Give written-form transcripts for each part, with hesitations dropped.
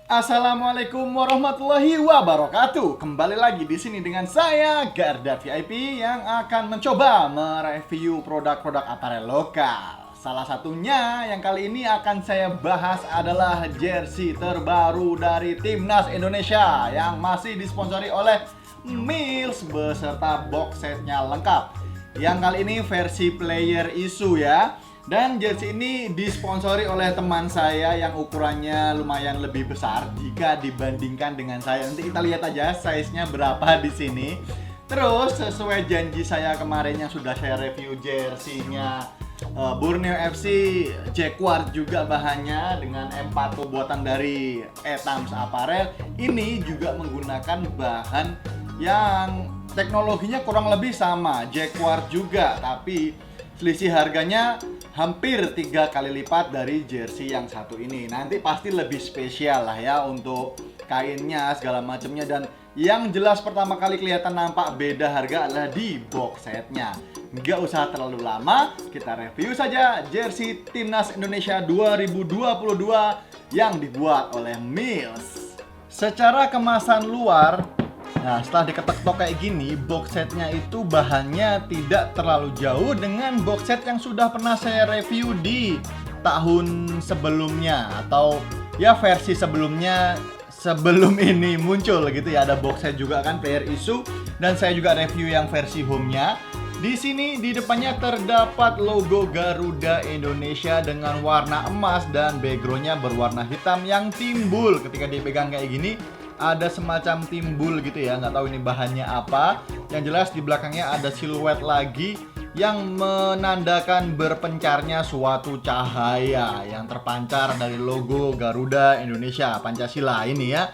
Assalamualaikum warahmatullahi wabarakatuh. Kembali lagi di sini dengan saya Garda VIP yang akan mencoba mereview produk-produk aparel lokal. Salah satunya yang kali ini akan saya bahas adalah jersey terbaru dari Timnas Indonesia yang masih disponsori oleh Mills beserta box setnya lengkap. Yang kali ini versi player issue ya. Dan jersey ini disponsori oleh teman saya yang ukurannya lumayan lebih besar jika dibandingkan dengan saya. Nanti kita lihat aja size-nya berapa di sini. Terus sesuai janji saya kemarin yang sudah saya review jersey-nya Borneo FC Jacquard juga bahannya dengan M4 buatan dari Etams Apparel. Ini juga menggunakan bahan yang teknologinya kurang lebih sama Jacquard juga, tapi selisih harganya hampir 3 kali lipat dari jersey yang satu ini. Nanti pasti lebih spesial lah ya untuk kainnya segala macamnya. Dan yang jelas pertama kali kelihatan nampak beda harga adalah di box setnya. Nggak usah terlalu lama, kita review saja jersey Timnas Indonesia 2022 yang dibuat oleh Mills. Secara kemasan luar, nah, setelah diketok-ketok kayak gini, box setnya itu bahannya tidak terlalu jauh dengan box set yang sudah pernah saya review di tahun sebelumnya atau ya versi sebelumnya sebelum ini muncul gitu ya. Ada box set juga kan player issue dan saya juga review yang versi home-nya. Di sini di depannya terdapat logo Garuda Indonesia dengan warna emas dan backgroundnya berwarna hitam yang timbul ketika dipegang kayak gini. Ada semacam timbul gitu ya, nggak tahu ini bahannya apa. Yang jelas di belakangnya ada siluet lagi yang menandakan berpencarnya suatu cahaya yang terpancar dari logo Garuda Indonesia Pancasila ini ya.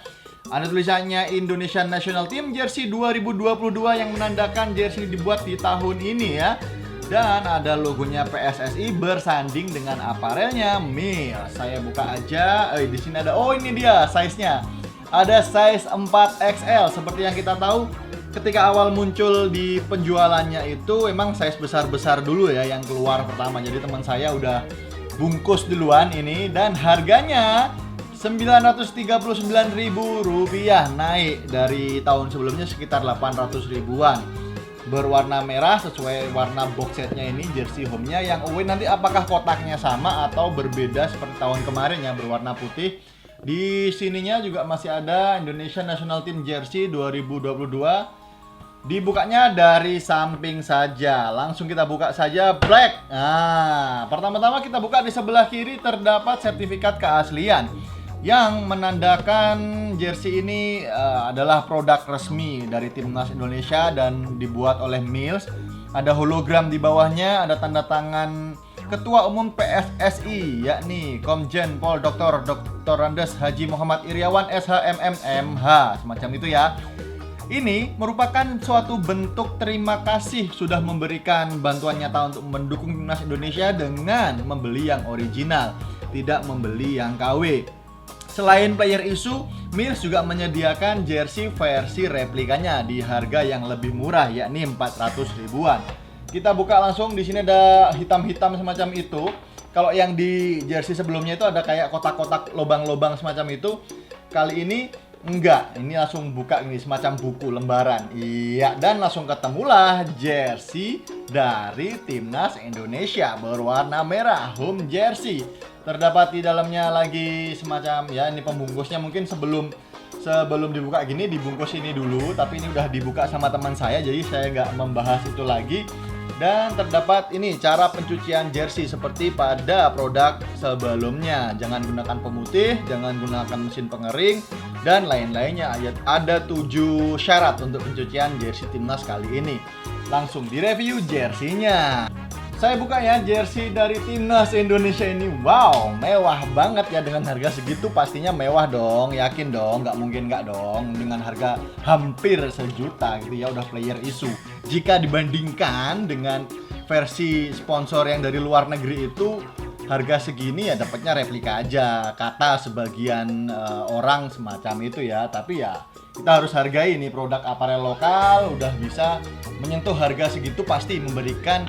Ada tulisannya Indonesian National Team Jersey 2022 yang menandakan jersey dibuat di tahun ini ya. Dan ada logonya PSSI bersanding dengan aparelnya Mills. Saya buka aja. Di sini ada, oh ini dia size-nya. Ada size 4XL. Seperti yang kita tahu ketika awal muncul di penjualannya itu emang size besar-besar dulu ya yang keluar pertama. Jadi teman saya udah bungkus duluan ini dan harganya Rp939.000, naik dari tahun sebelumnya sekitar 800 ribuan. Berwarna merah sesuai warna box setnya ini jersey home-nya. Yang away nanti apakah kotaknya sama atau berbeda seperti tahun kemarin ya berwarna putih. Di sininya juga masih ada Indonesia National Team Jersey 2022. Dibukanya dari samping saja. Langsung kita buka saja black. Nah, pertama-tama kita buka di sebelah kiri terdapat sertifikat keaslian yang menandakan jersey ini adalah produk resmi dari Timnas Indonesia dan dibuat oleh Mills. Ada hologram di bawahnya, ada tanda tangan Ketua Umum PSSI yakni Komjen Pol Dr. Andes Haji Muhammad Iriawan SHMM semacam itu ya. Ini merupakan suatu bentuk terima kasih sudah memberikan bantuan nyata untuk mendukung Timnas Indonesia dengan membeli yang original, tidak membeli yang KW. Selain player issue, Mills juga menyediakan jersey versi replikanya di harga yang lebih murah yakni 400 ribuan. Kita buka langsung. Di sini ada hitam-hitam semacam itu. Kalau yang di jersey sebelumnya itu ada kayak kotak-kotak lobang-lobang semacam itu. Kali ini enggak. Ini langsung buka ini semacam buku lembaran. Iya, dan langsung ketemulah jersey dari Timnas Indonesia berwarna merah, home jersey. Terdapat di dalamnya lagi semacam ya ini pembungkusnya, mungkin sebelum dibuka gini dibungkus ini dulu, tapi ini udah dibuka sama teman saya jadi saya nggak membahas itu lagi. Dan terdapat ini cara pencucian jersey seperti pada produk sebelumnya. Jangan gunakan pemutih, jangan gunakan mesin pengering, dan lain-lainnya. Ada 7 syarat untuk pencucian jersey Timnas kali ini. Langsung direview jersey-nya. Saya buka ya jersey dari Timnas Indonesia ini. Wow, mewah banget ya dengan harga segitu, pastinya mewah dong, yakin dong, nggak mungkin nggak dong. Dengan harga hampir sejuta gitu ya, udah player issue. Jika dibandingkan dengan versi sponsor yang dari luar negeri itu, harga segini ya dapatnya replika aja, kata sebagian orang semacam itu ya. Tapi ya kita harus hargai ini produk aparel lokal, udah bisa menyentuh harga segitu pasti memberikan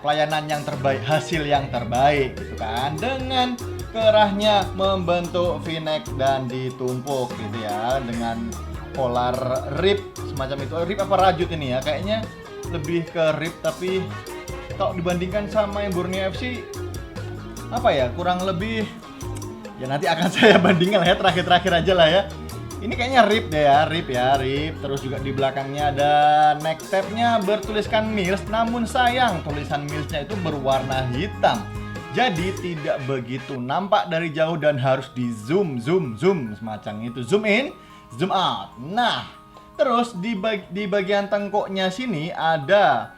pelayanan yang terbaik, hasil yang terbaik gitu kan. Dengan kerahnya membentuk V-neck dan ditumpuk gitu ya, dengan polar rib semacam itu. Rib apa rajut ini ya? Kayaknya lebih ke rib, tapi kalau dibandingkan sama yang Borneo FC apa ya, kurang lebih ya nanti akan saya bandingkan lah ya, terakhir-terakhir aja lah ya. Ini kayaknya rib deh ya, rib. Terus juga di belakangnya ada neck tab-nya bertuliskan Mills, namun sayang tulisan Mills-nya itu berwarna hitam. Jadi tidak begitu nampak dari jauh dan harus di zoom semacam itu. Zoom in, zoom out. Nah, terus di bagian tengkuknya sini ada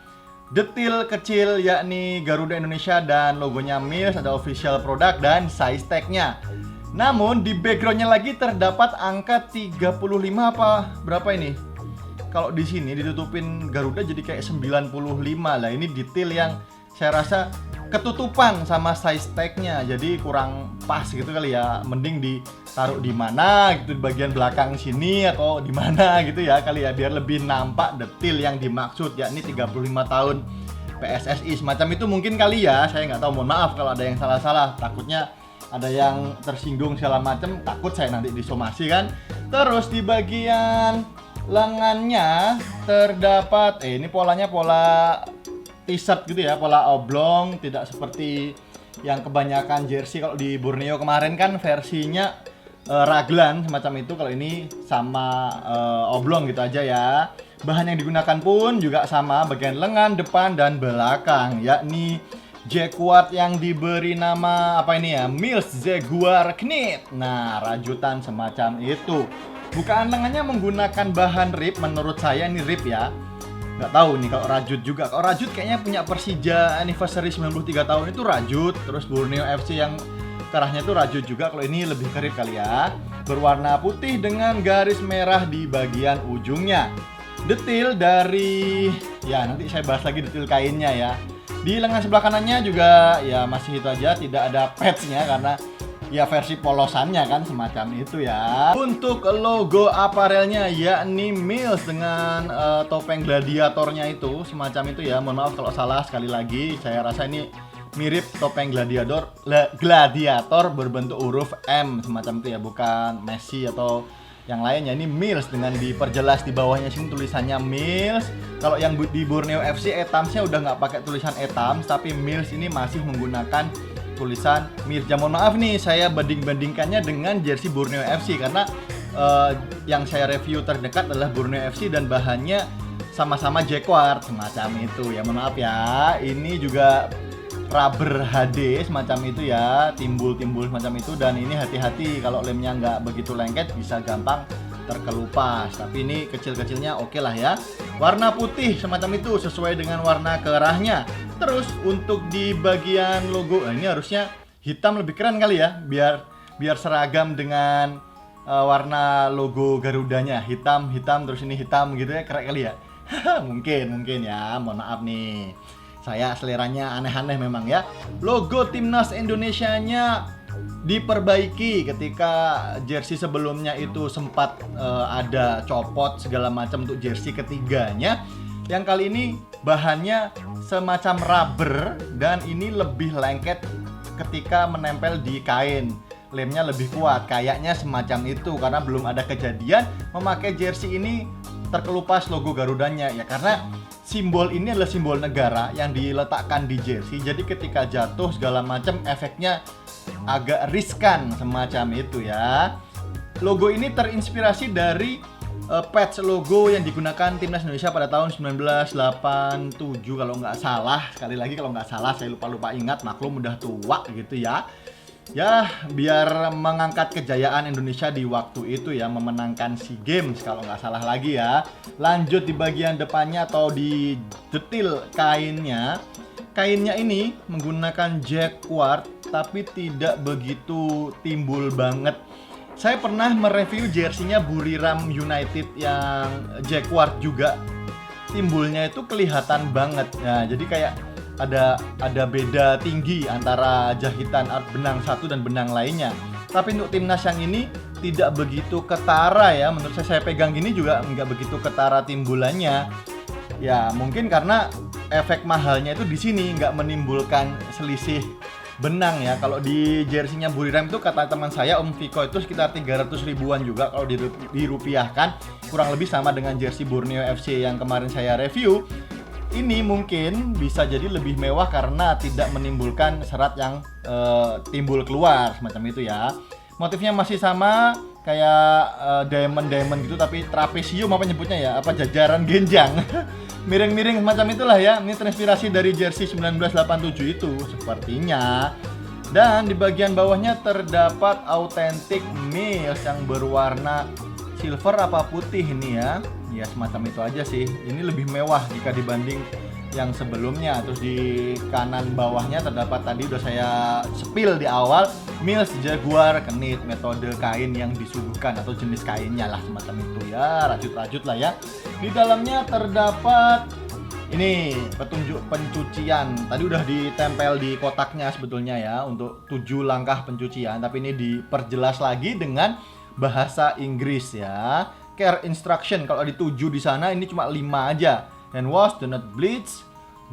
detil kecil yakni Garuda Indonesia dan logonya Mills, ada official product dan size tag-nya. Namun di backgroundnya lagi terdapat angka 35 apa berapa ini? Kalau di sini ditutupin Garuda jadi kayak 95 lah. Ini detail yang saya rasa ketutupan sama size tag-nya, jadi kurang pas gitu kali ya. Mending ditaruh di mana gitu, di bagian belakang sini atau di mana gitu ya kali ya, biar lebih nampak detail yang dimaksud, yakni 35 tahun PSSI semacam itu mungkin kali ya. Saya nggak tahu, mohon maaf kalau ada yang salah-salah. Takutnya ada yang tersinggung segala macam, takut saya nanti disomasi kan. Terus di bagian lengannya terdapat ini polanya pola t-shirt gitu ya, pola oblong, tidak seperti yang kebanyakan jersey. Kalau di Borneo kemarin kan versinya raglan semacam itu, kalau ini sama oblong gitu aja ya. Bahan yang digunakan pun juga sama, bagian lengan, depan dan belakang, yakni Jacquard yang diberi nama apa ini ya, Mills Jaguar Knit. Nah, rajutan semacam itu. Bukaan lengannya menggunakan bahan rib, menurut saya ini rib ya. Nggak tahu nih kalau rajut juga. Kalau rajut kayaknya punya Persija anniversary 93 tahun itu rajut. Terus Borneo FC yang kerahnya itu rajut juga. Kalau ini lebih ke rib kali ya. Berwarna putih dengan garis merah di bagian ujungnya. Detail dari, ya nanti saya bahas lagi detail kainnya ya. Di lengan sebelah kanannya juga ya masih itu aja, tidak ada patch-nya karena ya versi polosannya kan semacam itu ya. Untuk logo aparelnya yakni Mills dengan topeng gladiatornya itu semacam itu ya. Mohon maaf kalau salah, sekali lagi saya rasa ini mirip topeng gladiator berbentuk huruf M semacam itu ya, bukan Messi atau yang lainnya. Ini Mills dengan diperjelas di bawahnya sini tulisannya Mills. Kalau yang di Borneo FC Etams-nya udah nggak pakai tulisan Etams, tapi Mills ini masih menggunakan tulisan Mills. Mohon maaf nih, saya bandingkannya dengan jersey Borneo FC karena yang saya review terdekat adalah Borneo FC dan bahannya sama-sama Jacquard semacam itu ya. Mohon maaf ya. Ini juga rubber HD semacam itu ya, timbul-timbul semacam itu, dan ini hati-hati kalau lemnya nggak begitu lengket bisa gampang terkelupas. Tapi ini kecil-kecilnya oke lah ya. Warna putih semacam itu sesuai dengan warna kerahnya. Terus untuk di bagian logo, ini harusnya hitam lebih keren kali ya, biar seragam dengan warna logo Garudanya, hitam terus ini hitam gitu ya, keren kali ya. mungkin ya, mohon maaf nih. Saya seleranya aneh-aneh memang ya. Logo Timnas Indonesianya diperbaiki ketika jersey sebelumnya itu sempat ada copot segala macam untuk jersey ketiganya. Yang kali ini bahannya semacam rubber dan ini lebih lengket ketika menempel di kain. Lemnya lebih kuat, kayaknya semacam itu karena belum ada kejadian memakai jersey ini terkelupas logo Garudanya ya, karena simbol ini adalah simbol negara yang diletakkan di jersey. Jadi ketika jatuh segala macam efeknya agak riskan semacam itu ya. Logo ini terinspirasi dari patch logo yang digunakan Timnas Indonesia pada tahun 1987 kalau nggak salah. Sekali lagi kalau nggak salah, saya lupa ingat, maklum udah tua gitu ya. Ya, biar mengangkat kejayaan Indonesia di waktu itu ya, memenangkan SEA Games kalau nggak salah lagi ya. Lanjut di bagian depannya atau di detil kainnya. Kainnya ini menggunakan Jacquard tapi tidak begitu timbul banget. Saya pernah mereview jersinya Buriram United yang Jacquard juga. Timbulnya itu kelihatan banget. Nah, jadi kayak ada beda tinggi antara jahitan benang satu dan benang lainnya. Tapi untuk timnas yang ini tidak begitu ketara ya. Menurut saya pegang gini juga nggak begitu ketara timbulannya. Ya mungkin karena efek mahalnya itu di sini nggak menimbulkan selisih benang ya. Kalau di jersey-nya Buriram itu kata teman saya Om Viko itu sekitar 300 ribuan juga kalau dirupiahkan, kurang lebih sama dengan jersey Borneo FC yang kemarin saya review. Ini mungkin bisa jadi lebih mewah karena tidak menimbulkan serat yang timbul keluar semacam itu ya. Motifnya masih sama kayak diamond gitu, tapi trapesium apa nyebutnya ya, apa jajaran genjang. Miring-miring semacam itulah ya. Ini terinspirasi dari jersey 1987 itu sepertinya. Dan di bagian bawahnya terdapat authentic Mills yang berwarna silver apa putih ini ya. Ya semacam itu aja sih. Ini lebih mewah jika dibanding yang sebelumnya. Terus di kanan bawahnya terdapat, tadi udah saya spill di awal, Mills Jaguar Knit, metode kain yang disuguhkan atau jenis kainnya lah semacam itu ya, rajut-rajut lah ya. Di dalamnya terdapat ini petunjuk pencucian. Tadi udah ditempel di kotaknya sebetulnya ya untuk 7 langkah pencucian, tapi ini diperjelas lagi dengan bahasa Inggris ya. Care instruction kalau di 7 di sana, ini cuma 5 aja. Hand wash, do not bleach,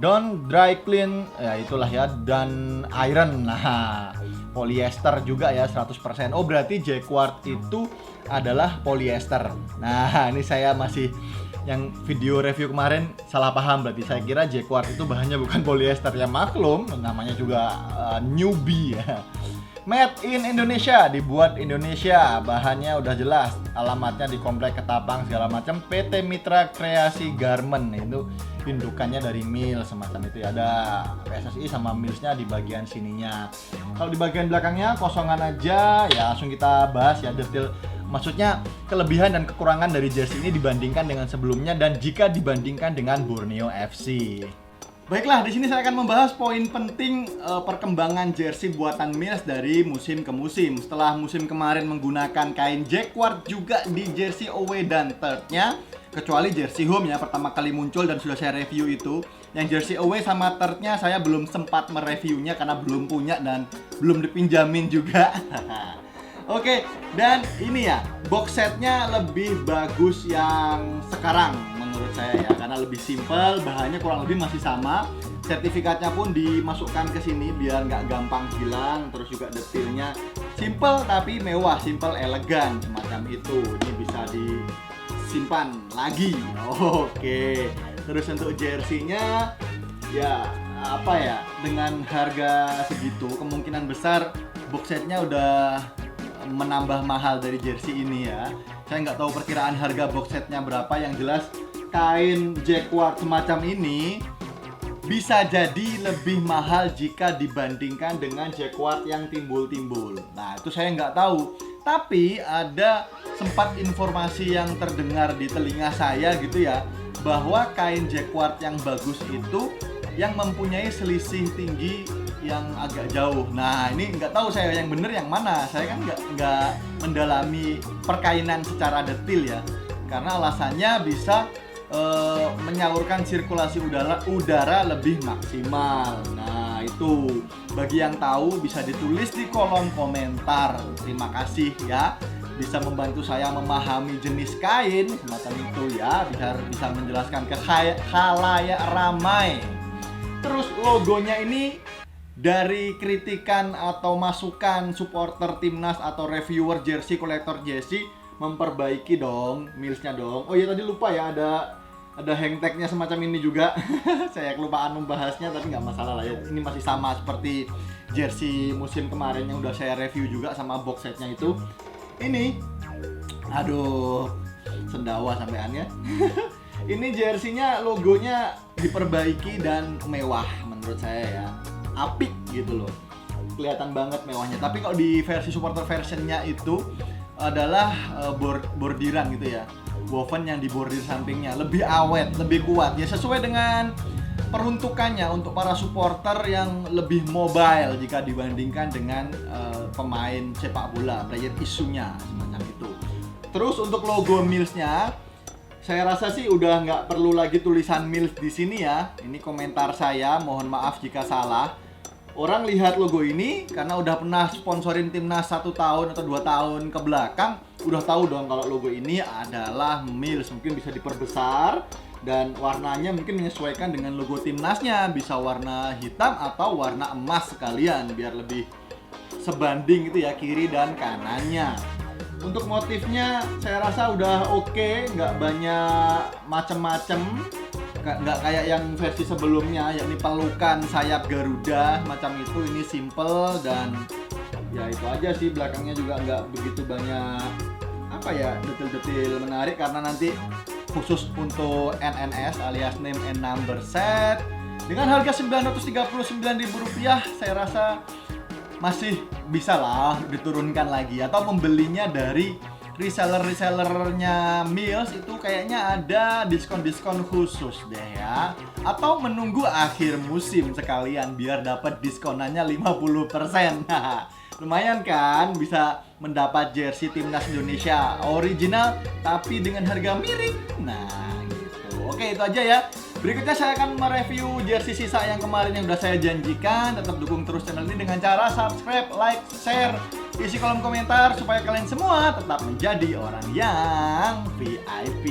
don't dry clean, ya itulah ya, dan iron. Nah, polyester juga ya 100%. Oh, berarti jacquard itu adalah polyester. Nah, ini saya masih yang video review kemarin salah paham, berarti saya kira jacquard itu bahannya bukan polyester. Ya maklum, namanya juga newbie ya. Made in Indonesia, dibuat Indonesia, bahannya udah jelas, alamatnya di Komplek Ketapang segala macam, PT Mitra Kreasi Garment, itu indukannya dari Mills semacam itu ya. Ada PSSI sama Millsnya di bagian sininya. Kalau di bagian belakangnya kosongan aja ya, langsung kita bahas ya detail. Maksudnya kelebihan dan kekurangan dari jersey ini dibandingkan dengan sebelumnya dan jika dibandingkan dengan Borneo FC. Baiklah, di sini saya akan membahas poin penting perkembangan jersey buatan Mills dari musim ke musim. Setelah musim kemarin menggunakan kain jacquard juga di jersey away dan third-nya, kecuali jersey home ya, pertama kali muncul dan sudah saya review itu. Yang jersey away sama third-nya saya belum sempat mereviewnya karena belum punya dan belum dipinjamin juga. Oke, dan ini ya, box setnya lebih bagus yang sekarang menurut saya ya, karena lebih simple, bahannya kurang lebih masih sama, sertifikatnya pun dimasukkan ke sini biar nggak gampang hilang, terus juga detailnya simple tapi mewah, simple elegan semacam itu. Ini bisa disimpan lagi. Oke, terus untuk jersey-nya ya apa ya, dengan harga segitu kemungkinan besar box setnya udah menambah mahal dari jersey ini ya. Saya nggak tahu perkiraan harga box setnya berapa. Yang jelas kain jacquard semacam ini bisa jadi lebih mahal jika dibandingkan dengan jacquard yang timbul-timbul. Nah itu saya nggak tahu. Tapi ada sempat informasi yang terdengar di telinga saya gitu ya, bahwa kain jacquard yang bagus itu yang mempunyai selisih tinggi yang agak jauh. Nah ini nggak tahu saya yang bener yang mana. Saya kan nggak mendalami perkainan secara detail ya, karena alasannya bisa menyalurkan sirkulasi udara lebih maksimal. Nah itu bagi yang tahu bisa ditulis di kolom komentar. Terima kasih ya, bisa membantu saya memahami jenis kain semacam itu ya, biar bisa menjelaskan ke khalayak ramai. Terus logonya ini dari kritikan atau masukan supporter timnas atau reviewer jersey, kolektor jersey, memperbaiki dong Millsnya dong. Oh iya tadi lupa ya, ada hang tagnya semacam ini juga. Saya kelupaan membahasnya tapi nggak masalah lah ya. Ini masih sama seperti jersey musim kemarin yang udah saya review juga sama box setnya itu. Ini, aduh, sendawa sampeannya. Ini jersey-nya logonya diperbaiki dan mewah menurut saya ya. Apik gitu loh, kelihatan banget mewahnya. Tapi kalau di versi supporter versionnya itu adalah bordiran gitu ya, woven yang di bordir sampingnya, lebih awet, lebih kuat ya, sesuai dengan peruntukannya untuk para supporter yang lebih mobile jika dibandingkan dengan pemain sepak bola, player isunya semacam itu. Terus untuk logo Millsnya, saya rasa sih udah nggak perlu lagi tulisan Mills di sini ya. Ini komentar saya, mohon maaf jika salah. Orang lihat logo ini karena udah pernah sponsorin timnas 1 tahun atau 2 tahun ke belakang, udah tahu dong kalau logo ini adalah Mills. Mungkin bisa diperbesar Dan warnanya mungkin menyesuaikan dengan logo timnasnya, bisa warna hitam atau warna emas sekalian biar lebih sebanding gitu ya, kiri dan kanannya. Untuk motifnya saya rasa udah oke, nggak banyak macem-macem, nggak kayak yang versi sebelumnya yakni pelukan sayap Garuda macam itu. Ini simple dan ya itu aja sih, belakangnya juga nggak begitu banyak apa ya, detail-detail menarik karena nanti khusus untuk NNS alias name and number set dengan harga Rp939.000 saya rasa masih bisa lah diturunkan lagi, atau membelinya dari reseller-resellernya Mills itu kayaknya ada diskon-diskon khusus deh ya, atau menunggu akhir musim sekalian biar dapat diskonannya 50%. Lumayan kan, bisa mendapat jersey timnas Indonesia original tapi dengan harga miring. Nah gitu. Oke, itu aja ya. Berikutnya saya akan mereview jersey sisa yang kemarin yang udah saya janjikan. Tetap dukung terus channel ini dengan cara subscribe, like, share, isi kolom komentar supaya kalian semua tetap menjadi orang yang VIP.